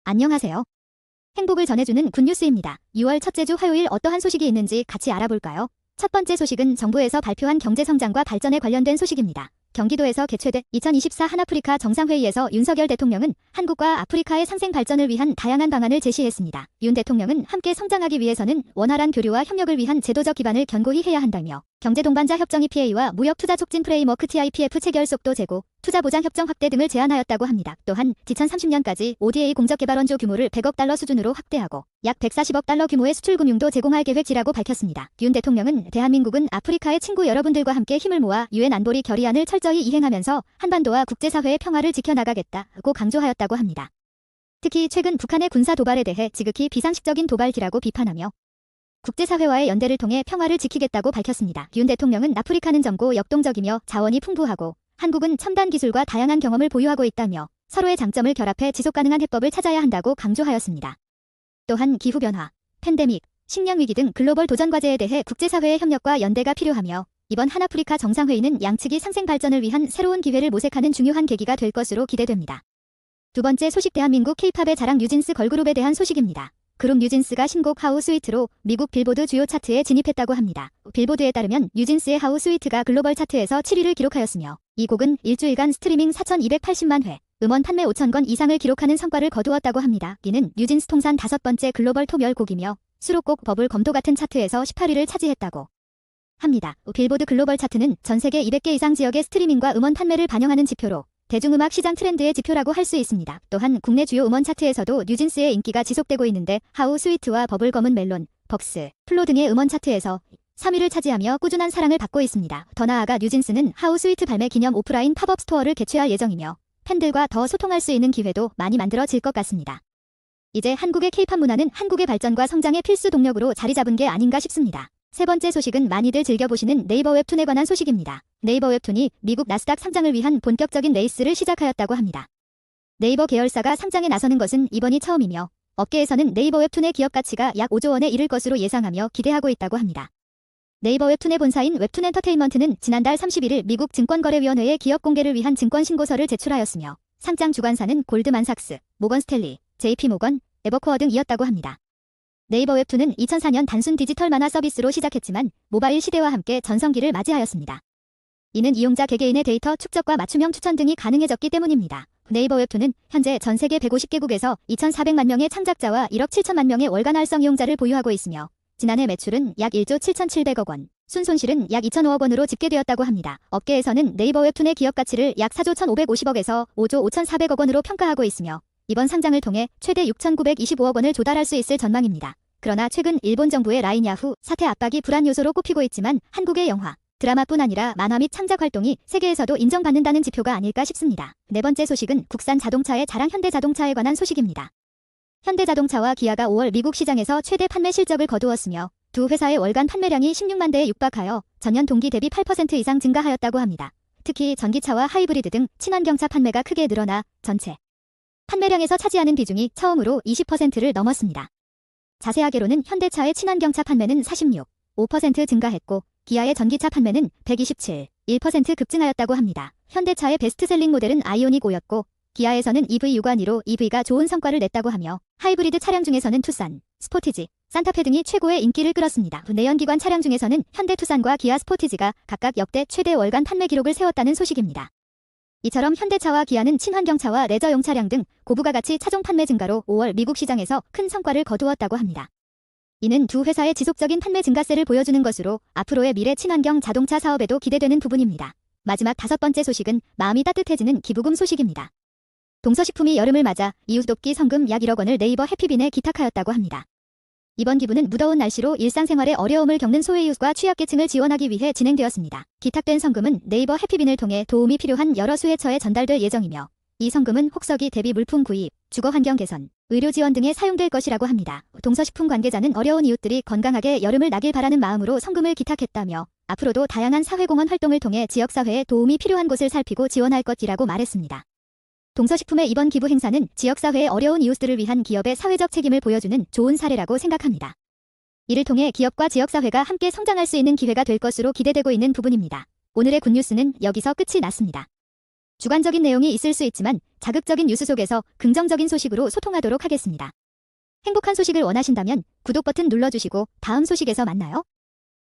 안녕하세요. 행복을 전해주는 굿뉴스입니다. 6월 첫째 주 화요일 어떠한 소식이 있는지 같이 알아볼까요? 첫 번째 소식은 정부에서 발표한 경제성장과 발전에 관련된 소식입니다. 경기도에서 개최된 2024 한아프리카 정상회의에서 윤석열 대통령은 한국과 아프리카의 상생 발전을 위한 다양한 방안을 제시했습니다. 윤 대통령은 함께 성장하기 위해서는 원활한 교류와 협력을 위한 제도적 기반을 견고히 해야 한다며 경제동반자 협정 EPA와 무역투자 촉진 프레임워크 TIPF 체결 속도 제고, 투자보장 협정 확대 등을 제안하였다고 합니다. 또한 2030년까지 ODA 공적개발 원조 규모를 100억 달러 수준으로 확대하고 약 140억 달러 규모의 수출금융도 제공할 계획이라고 밝혔습니다. 윤 대통령은 대한민국은 아프리카의 친구 여러분들과 함께 힘을 모아 UN 안보리 결의안을 철저히 이행하면서 한반도와 국제사회의 평화를 지켜나가겠다고 강조하였다고 합니다. 특히 최근 북한의 군사 도발에 대해 지극히 비상식적인 도발이라고 비판하며 국제사회와의 연대를 통해 평화를 지키겠다고 밝혔습니다. 윤 대통령은 아프리카는 젊고 역동적이며 자원이 풍부하고 한국은 첨단 기술과 다양한 경험을 보유하고 있다며 서로의 장점을 결합해 지속가능한 해법을 찾아야 한다고 강조하였습니다. 또한 기후변화, 팬데믹, 식량위기 등 글로벌 도전 과제에 대해 국제사회의 협력과 연대가 필요하며 이번 한아프리카 정상회의는 양측이 상생 발전을 위한 새로운 기회를 모색하는 중요한 계기가 될 것으로 기대됩니다. 두 번째 소식 대한민국 K-팝의 자랑 뉴진스 걸그룹에 대한 소식입니다. 그룹 뉴진스가 신곡 하우 스위트로 미국 빌보드 주요 차트에 진입했다고 합니다. 빌보드에 따르면 뉴진스의 하우 스위트가 글로벌 차트에서 7위를 기록하였으며 이 곡은 일주일간 스트리밍 4,280만 회, 음원 판매 5,000건 이상을 기록하는 성과를 거두었다고 합니다. 이는 뉴진스 통산 5번째 글로벌 톱10곡이며 수록곡 버블 검도 같은 차트에서 18위를 차지했다고 합니다. 빌보드 글로벌 차트는 전 세계 200개 이상 지역의 스트리밍과 음원 판매를 반영하는 지표로 대중음악 시장 트렌드의 지표라고 할 수 있습니다. 또한 국내 주요 음원 차트에서도 뉴진스의 인기가 지속되고 있는데 하우 스위트와 버블검은 멜론, 벅스, 플로 등의 음원 차트에서 3위를 차지하며 꾸준한 사랑을 받고 있습니다. 더 나아가 뉴진스는 하우 스위트 발매 기념 오프라인 팝업 스토어를 개최할 예정이며 팬들과 더 소통할 수 있는 기회도 많이 만들어질 것 같습니다. 이제 한국의 K-팝 문화는 한국의 발전과 성장의 필수 동력으로 자리 잡은 게 아닌가 싶습니다. 세 번째 소식은 많이들 즐겨보시는 네이버 웹툰에 관한 소식입니다. 네이버 웹툰이 미국 나스닥 상장을 위한 본격적인 레이스를 시작하였다고 합니다. 네이버 계열사가 상장에 나서는 것은 이번이 처음이며 업계에서는 네이버 웹툰의 기업 가치가 약 5조 원에 이를 것으로 예상하며 기대하고 있다고 합니다. 네이버 웹툰의 본사인 웹툰 엔터테인먼트는 지난달 31일 미국 증권거래위원회에 기업 공개를 위한 증권 신고서를 제출하였으며 상장 주관사는 골드만삭스, 모건 스탠리, JP모건, 에버코어 등이었다고 합니다. 네이버 웹툰은 2004년 단순 디지털 만화 서비스로 시작했지만 모바일 시대와 함께 전성기를 맞이하였습니다. 이는 이용자 개개인의 데이터 축적과 맞춤형 추천 등이 가능해졌기 때문입니다. 네이버 웹툰은 현재 전 세계 150개국에서 2,400만 명의 창작자와 1억 7천만 명의 월간 활성 이용자를 보유하고 있으며 지난해 매출은 약 1조 7,700억 원, 순손실은 약 2,005억 원으로 집계되었다고 합니다. 업계에서는 네이버 웹툰의 기업 가치를 약 4조 1,550억에서 5조 5,400억 원으로 평가하고 있으며 이번 상장을 통해 최대 6,925억 원을 조달할 수 있을 전망입니다. 그러나 최근 일본 정부의 라인 야후 사태 압박이 불안 요소로 꼽히고 있지만 한국의 영화, 드라마뿐 아니라 만화 및 창작 활동이 세계에서도 인정받는다는 지표가 아닐까 싶습니다. 네 번째 소식은 국산 자동차의 자랑 현대자동차에 관한 소식입니다. 현대자동차와 기아가 5월 미국 시장에서 최대 판매 실적을 거두었으며 두 회사의 월간 판매량이 16만 대에 육박하여 전년 동기 대비 8% 이상 증가하였다고 합니다. 특히 전기차와 하이브리드 등 친환경차 판매가 크게 늘어나 전체 판매량에서 차지하는 비중이 처음으로 20%를 넘었습니다. 자세하게로는 현대차의 친환경차 판매는 46.5% 증가했고 기아의 전기차 판매는 127.1% 급증하였다고 합니다. 현대차의 베스트셀링 모델은 아이오닉 5였고 기아에서는 EV 유관이로 EV가 좋은 성과를 냈다고 하며 하이브리드 차량 중에서는 투싼, 스포티지, 산타페 등이 최고의 인기를 끌었습니다. 내연기관 차량 중에서는 현대 투싼과 기아 스포티지가 각각 역대 최대 월간 판매 기록을 세웠다는 소식입니다. 이처럼 현대차와 기아는 친환경차와 레저용 차량 등 고부가가치 차종 판매 증가로 5월 미국 시장에서 큰 성과를 거두었다고 합니다. 이는 두 회사의 지속적인 판매 증가세를 보여주는 것으로 앞으로의 미래 친환경 자동차 사업에도 기대되는 부분입니다. 마지막 다섯 번째 소식은 마음이 따뜻해지는 기부금 소식입니다. 동서식품이 여름을 맞아 이웃돕기 성금 약 1억 원을 네이버 해피빈에 기탁하였다고 합니다. 이번 기부는 무더운 날씨로 일상생활에 어려움을 겪는 소외이웃과 취약계층을 지원하기 위해 진행되었습니다. 기탁된 성금은 네이버 해피빈을 통해 도움이 필요한 여러 수혜처에 전달될 예정이며 이 성금은 혹서기 대비 물품 구입, 주거 환경 개선, 의료 지원 등에 사용될 것이라고 합니다. 동서식품 관계자는 어려운 이웃들이 건강하게 여름을 나길 바라는 마음으로 성금을 기탁했다며 앞으로도 다양한 사회공헌 활동을 통해 지역사회에 도움이 필요한 곳을 살피고 지원할 것이라고 말했습니다. 동서식품의 이번 기부 행사는 지역사회의 어려운 이웃들을 위한 기업의 사회적 책임을 보여주는 좋은 사례라고 생각합니다. 이를 통해 기업과 지역사회가 함께 성장할 수 있는 기회가 될 것으로 기대되고 있는 부분입니다. 오늘의 굿뉴스는 여기서 끝이 났습니다. 주관적인 내용이 있을 수 있지만 자극적인 뉴스 속에서 긍정적인 소식으로 소통하도록 하겠습니다. 행복한 소식을 원하신다면 구독 버튼 눌러주시고 다음 소식에서 만나요.